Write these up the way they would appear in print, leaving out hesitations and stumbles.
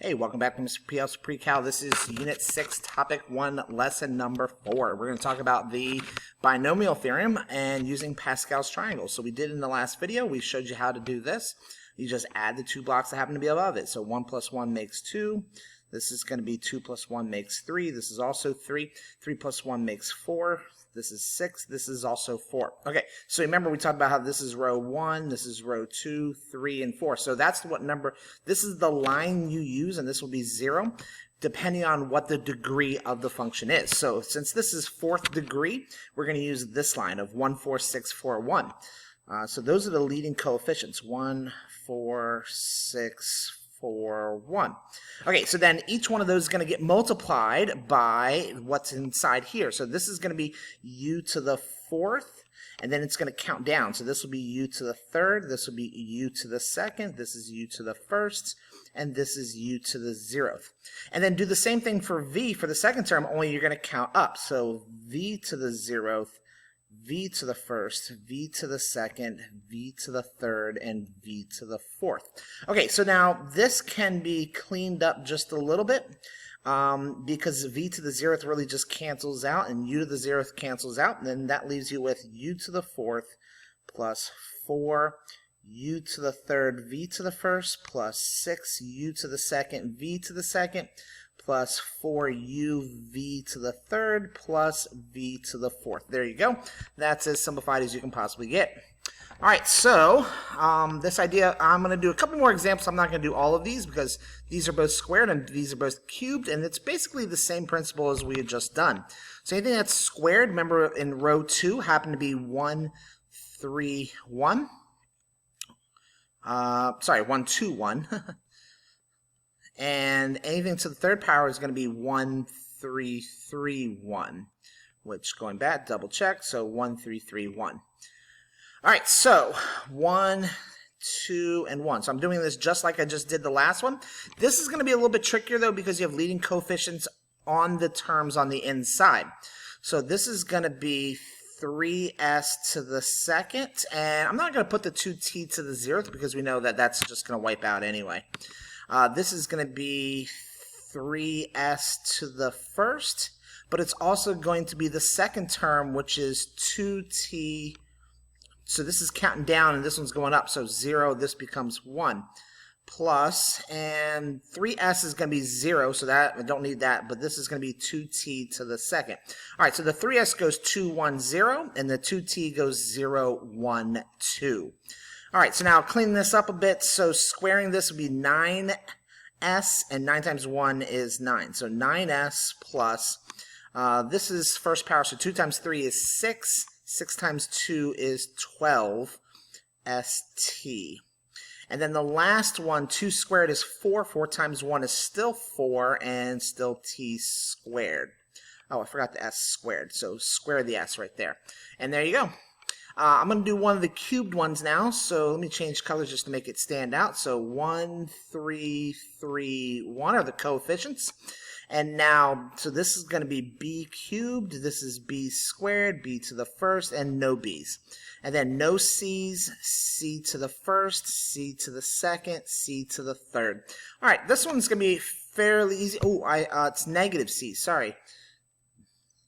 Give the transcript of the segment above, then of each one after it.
Hey, welcome back to Mr. Precal's Precal. This is Unit 6, Topic 1, Lesson number 4. We're going to talk about the binomial theorem and using Pascal's triangle. So we did in the last video, we showed you how to do this. You just add the two blocks that happen to be above it. So 1 plus 1 makes 2. This is going to be 2 plus 1 makes 3. This is also 3. 3 plus 1 makes 4. This is 6. This is also 4. Okay, so remember we talked about how this is row 1, this is row 2, 3, and 4. So that's what number, this is the line you use, and this will be 0, depending on what the degree of the function is. So since this is 4th degree, we're going to use this line of 1, 4, 6, 4, 1. So those are the leading coefficients, 1, 4, 6, 4, 1. Okay, so then each one of those is going to get multiplied by what's inside here. So this is going to be u to the 4th, and then it's going to count down. So this will be u to the 3rd, this will be u to the 2nd, this is u to the 1st, and this is u to the 0th. And then do the same thing for v for the second term, only you're going to count up. So v to the 0th, v to the 1st, v to the 2nd, v to the 3rd, and v to the 4th. Okay, so now this can be cleaned up just a little bit because v to the 0th really just cancels out, and u to the 0th cancels out, and then that leaves you with u to the 4th plus 4, u to the 3rd, v to the 1st, plus 6, u to the 2nd, v to the 2nd, plus 4u v to the 3rd plus v to the 4th. There you go. That's as simplified as you can possibly get. All right, so this idea, I'm going to do a couple more examples. I'm not going to do all of these because these are both squared and these are both cubed, and it's basically the same principle as we had just done. So anything that's squared, remember in row 2, happened to be 1, 3, 1. 1, 2, 1. And anything to the 3rd power is going to be 1, 3, 3, 1, which going back, double check, so 1, 3, 3, 1. All right, so 1, 2, and 1. So I'm doing this just like I just did the last one. This is going to be a little bit trickier, though, because you have leading coefficients on the terms on the inside. So this is going to be 3s to the 2nd, and I'm not going to put the 2t to the 0th because we know that that's just going to wipe out anyway. This is going to be 3s to the 1st, but it's also going to be the second term, which is 2t. So this is counting down, and this one's going up. So 0, this becomes 1. Plus, and 3s is going to be 0, so that I don't need that, but this is going to be 2t to the 2nd. All right, so the 3s goes 2, 1, 0, and the 2t goes 0, 1, 2. All right, so now clean this up a bit. So squaring this would be 9s, and 9 times 1 is 9. So 9s plus, this is first power, so 2 times 3 is 6. 6 times 2 is 12 st. And then the last one, 2 squared is 4. 4 times 1 is still 4, and still t squared. Oh, I forgot the s squared, so square the s right there. And there you go. I'm going to do one of the cubed ones now, so let me change colors just to make it stand out. So 1, 3, 3, 1 are the coefficients. And now, so this is going to be b cubed, this is b squared, b to the 1st, and no b's. And then no c's, c to the 1st, c to the 2nd, c to the 3rd. All right, this one's going to be fairly easy. Oh, it's negative c, sorry.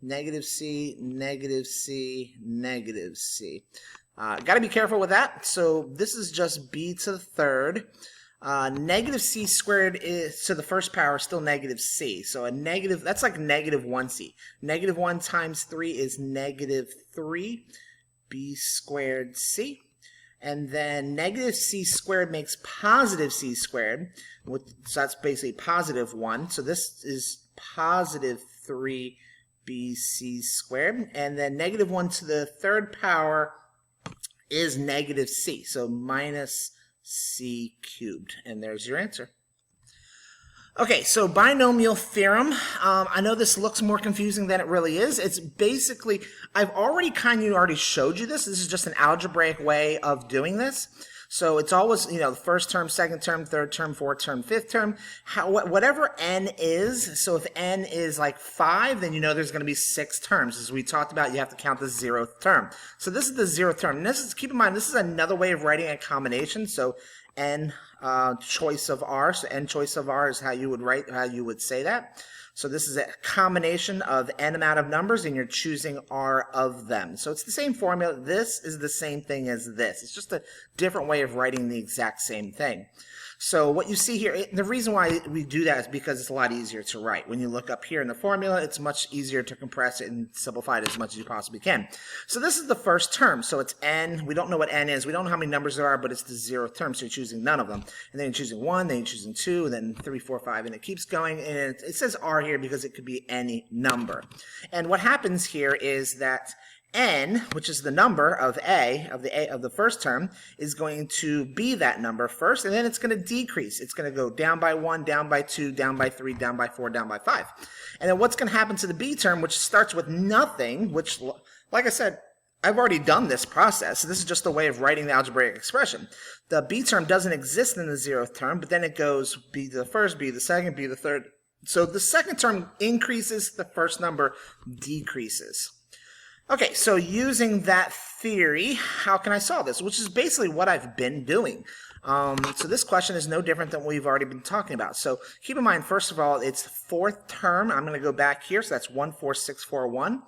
Negative c, negative c, negative c. Got to be careful with that. So this is just b to the 3rd. Negative c squared is to the 1st power is still negative c. So a negative, that's like negative 1c. Negative 1 times 3 is negative 3 b squared c. And then negative c squared makes positive c squared. So that's basically positive 1. So this is positive 3 bc squared, and then negative 1 to the 3rd power is negative c, so minus c cubed, and there's your answer. Okay, so binomial theorem. I know this looks more confusing than it really is. It's basically, I've already already showed you this. This is just an algebraic way of doing this. So it's always, you know, the first term, second term, third term, fourth term, fifth term, whatever n is. So if n is like 5, then you know there's going to be 6 terms. As we talked about, you have to count the 0th term. So this is the 0th term. And this is, keep in mind, this is another way of writing a combination. So n choice of r. So n choice of r is how you would say that. So this is a combination of n amount of numbers, and you're choosing r of them. So it's the same formula. This is the same thing as this. It's just a different way of writing the exact same thing. So what you see here, the reason why we do that is because it's a lot easier to write. When you look up here in the formula, it's much easier to compress it and simplify it as much as you possibly can. So this is the first term. So it's n. We don't know what n is. We don't know how many numbers there are, but it's the 0th term, so you're choosing none of them. And then you're choosing 1, then you're choosing 2, and then 3, 4, 5, and it keeps going. And it says r here because it could be any number. And what happens here is that n, which is the number of the first term, is going to be that number first, and then it's going to decrease. It's going to go down by 1, down by 2, down by 3, down by 4, down by 5. And then what's going to happen to the b term, which starts with nothing, which, like I said, I've already done this process. So this is just a way of writing the algebraic expression. The b term doesn't exist in the 0th term, but then it goes b the first, b the second, b the third. So the second term increases, the first number decreases. Okay, so using that theory, how can I solve this? Which is basically what I've been doing. So this question is no different than what we've already been talking about. So keep in mind, first of all, it's the 4th term. I'm going to go back here. So that's 14641.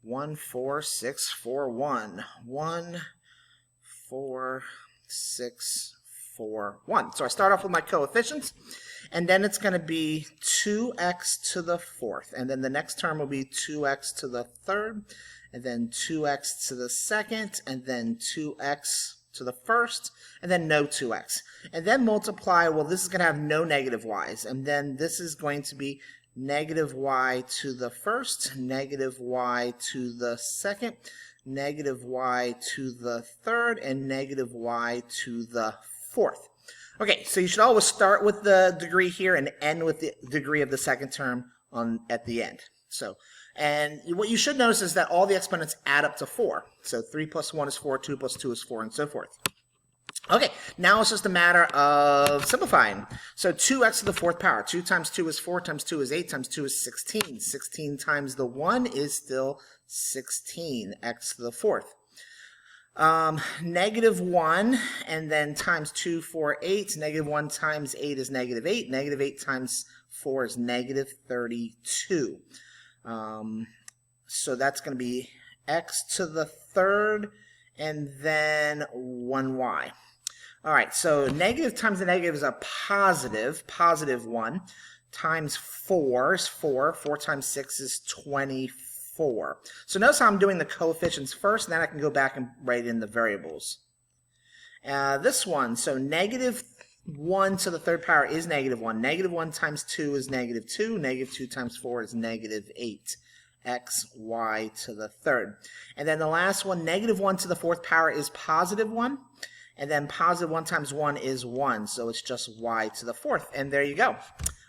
14641. 14641. So I start off with my coefficients. And then it's going to be 2x to the 4th. And then the next term will be 2x to the 3rd. And then 2x to the 2nd. And then 2x to the 1st. And then no 2x. And then multiply. Well, this is going to have no negative y's. And then this is going to be negative y to the 1st. Negative y to the 2nd. Negative y to the 3rd. And negative y to the 4th. Okay, so you should always start with the degree here and end with the degree of the second term at the end. So, and what you should notice is that all the exponents add up to 4. So 3 plus 1 is 4, 2 plus 2 is 4, and so forth. Okay, now it's just a matter of simplifying. So 2x to the 4th power. 2 times 2 is 4, times 2 is 8, times 2 is 16. 16 times the 1 is still 16, x to the 4th. Negative 1, and then times 2, 4, 8. Negative 1 times 8 is negative 8. Negative 8 times 4 is negative 32. So that's going to be x to the 3rd, and then 1y. All right, so negative times the negative is a positive 1, times 4 is 4. 4 times 6 is 24. So notice how I'm doing the coefficients first, and then I can go back and write in the variables. This one, so negative 1 to the 3rd power is negative 1. Negative 1 times 2 is negative 2. Negative 2 times 4 is negative 8. X, y to the 3rd. And then the last one, negative 1 to the 4th power is positive 1. And then positive 1 times 1 is 1. So it's just y to the 4th. And there you go.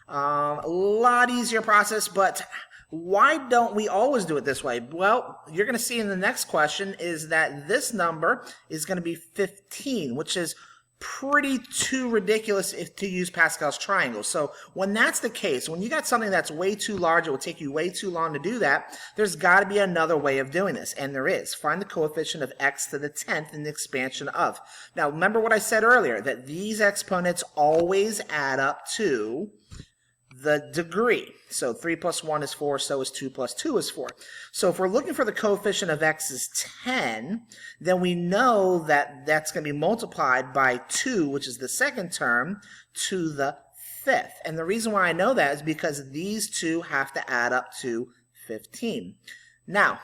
A lot easier process, but why don't we always do it this way? Well, you're going to see in the next question is that this number is going to be 15, which is pretty too ridiculous to use Pascal's triangle. So when that's the case, when you got something that's way too large, it will take you way too long to do that, there's got to be another way of doing this, and there is. Find the coefficient of x to the 10th in the expansion of. Now, remember what I said earlier, that these exponents always add up to the degree. So 3 plus 1 is 4, so is 2 plus 2 is 4. So if we're looking for the coefficient of x is 10, then we know that that's going to be multiplied by 2, which is the second term, to the 5th. And the reason why I know that is because these two have to add up to 15. Now,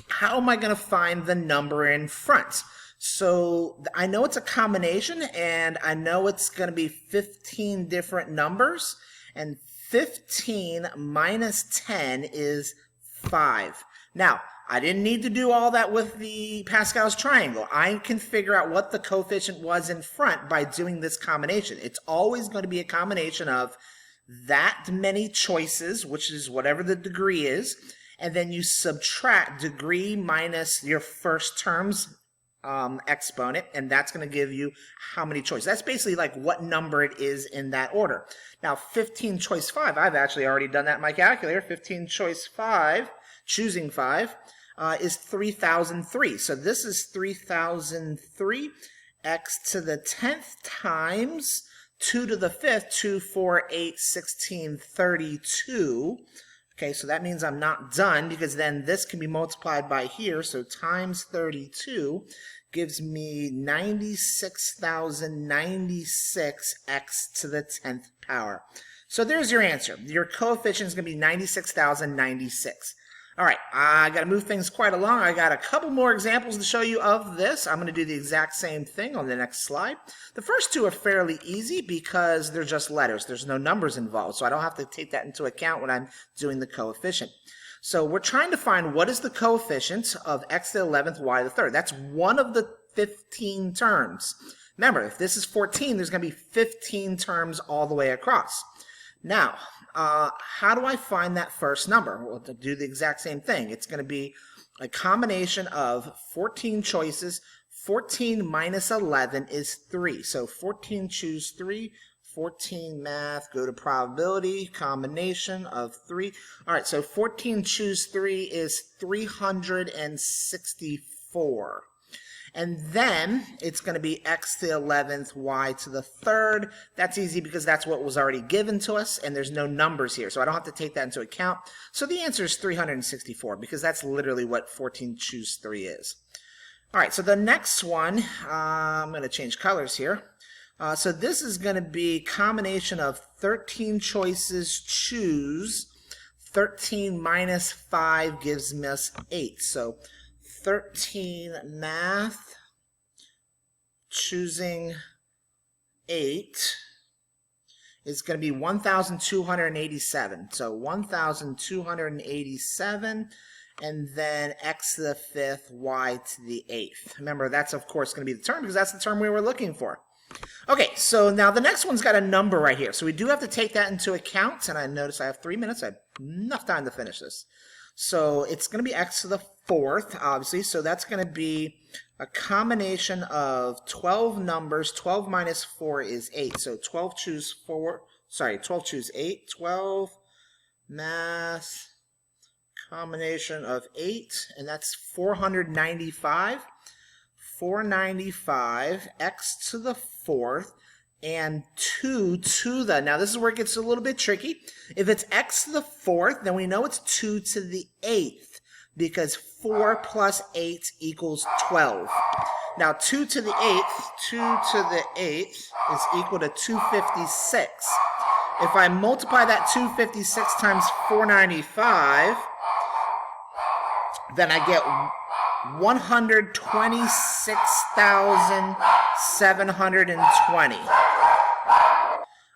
how am I going to find the number in front? So I know it's a combination, and I know it's going to be 15 different numbers. And 15 minus 10 is 5. Now, I didn't need to do all that with the Pascal's triangle. I can figure out what the coefficient was in front by doing this combination. It's always going to be a combination of that many choices, which is whatever the degree is, and then you subtract degree minus your first term's exponent, and that's going to give you how many choices. That's basically like what number it is in that order. Now, 15 choice 5, I've actually already done that in my calculator. 15 choice 5, choosing 5, is 3003. So this is 3003, x to the 10th times 2 to the 5th, 2, 4, 8, 16, 32. Okay, so that means I'm not done because then this can be multiplied by here. So times 32 gives me 96,096 x to the 10th power. So there's your answer. Your coefficient is going to be 96,096. All right, I got to move things quite along. I got a couple more examples to show you of this. I'm going to do the exact same thing on the next slide. The first two are fairly easy because they're just letters. There's no numbers involved, so I don't have to take that into account when I'm doing the coefficient. So we're trying to find what is the coefficient of x to the 11th, y to the 3rd. That's one of the 15 terms. Remember, if this is 14, there's going to be 15 terms all the way across. Now, how do I find that first number? Well, to do the exact same thing. It's going to be a combination of 14 choices. 14 minus 11 is 3. So 14, choose 3. 14, math, go to probability, combination of 3. All right, so 14, choose 3 is 364. And then it's going to be x to the 11th, y to the 3rd. That's easy because that's what was already given to us, and there's no numbers here, so I don't have to take that into account. So the answer is 364 because that's literally what 14 choose 3 is. All right, so the next one, I'm going to change colors here. So this is going to be a combination of 13 choices, choose. 13 minus 5 gives us 8. So 13 math, choosing 8 is going to be 1,287. So 1,287, and then x to the 5th, y to the 8th. Remember, that's of course going to be the term because that's the term we were looking for. Okay, so now the next one's got a number right here. So we do have to take that into account, and I notice I have 3 minutes. I have enough time to finish this. So it's going to be x to the 4th, obviously. So that's going to be a combination of 12 numbers. 12 minus 4 is 8. So 12 choose 4. Sorry, 12 choose 8. 12 math combination of 8, and that's 495. 495 x to the 4th and 2 to the, now this is where it gets a little bit tricky. If it's x to the 4th, then we know it's 2 to the 8th because 4 plus 8 equals 12. Now 2 to the 8th, 2 to the 8th is equal to 256. If I multiply that 256 times 495, then I get 126,720.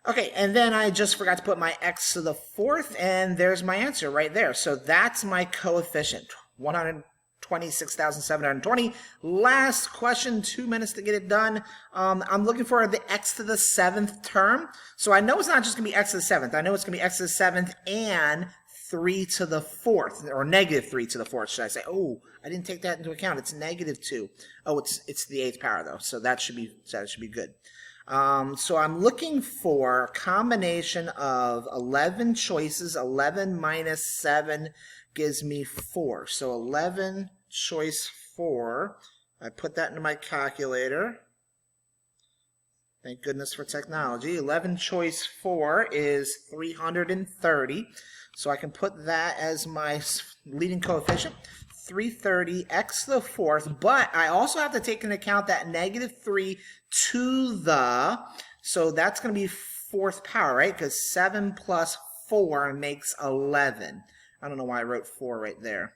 Okay, and then I just forgot to put my x to the 4th, and there's my answer right there. So that's my coefficient, 126,720. Last question, 2 minutes to get it done. I'm looking for the x to the 7th term. So I know it's not just going to be x to the 7th. I know it's going to be x to the 7th and 3 to the 4th, or negative 3 to the 4th, should I say. Oh, I didn't take that into account. It's negative 2. Oh, it's the 8th power, though, so that should be good. So I'm looking for a combination of 11 choices. 11 minus 7 gives me 4. So 11 choice 4. I put that into my calculator. Thank goodness for technology. 11 choice 4 is 330. So I can put that as my leading coefficient, 330 x to the 4th, but I also have to take into account that negative 3 to the, so that's going to be 4th power, right? Because 7 plus 4 makes 11. I don't know why I wrote 4 right there.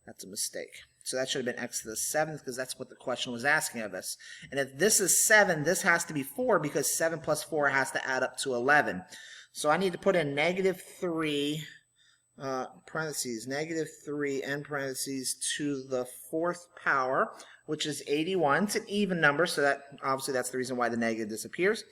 That's a mistake. So that should have been x to the 7th because that's what the question was asking of us. And if this is 7, this has to be 4 because 7 plus 4 has to add up to 11. So I need to put in negative 3, parentheses, negative 3, end parentheses, to the 4th power, which is 81. It's an even number, so that obviously that's the reason why the negative disappears.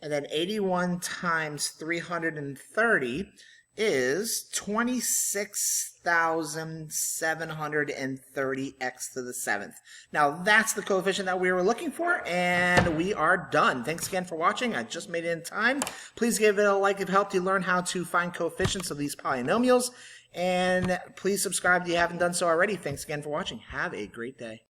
And then 81 times 330 is 26,730 x to the 7th. Now that's the coefficient that we were looking for, and we are done. Thanks again for watching. I just made it in time. Please give it a like if it helped you learn how to find coefficients of these polynomials, and please subscribe if you haven't done so already. Thanks again for watching. Have a great day.